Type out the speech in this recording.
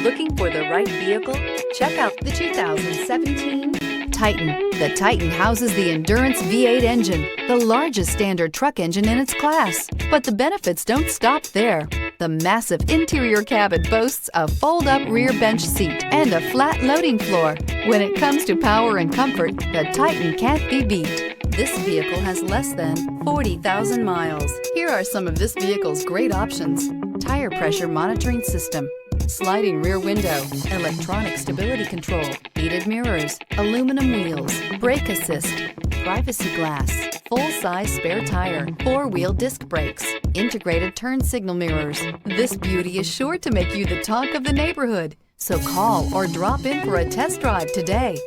Looking for the right vehicle? Check out the 2017 Titan. The Titan houses the Endurance V8 engine, the largest standard truck engine in its class. But the benefits don't stop there. The massive interior cabin boasts a fold-up rear bench seat and a flat loading floor. When it comes to power and comfort, the Titan can't be beat. This vehicle has less than 40,000 miles. Here are some of this vehicle's great options: tire pressure monitoring system, sliding rear window, electronic stability control, heated mirrors, aluminum wheels, brake assist, privacy glass, full-size spare tire, four-wheel disc brakes, integrated turn signal mirrors. This beauty is sure to make you the talk of the neighborhood. So call or drop in for a test drive today.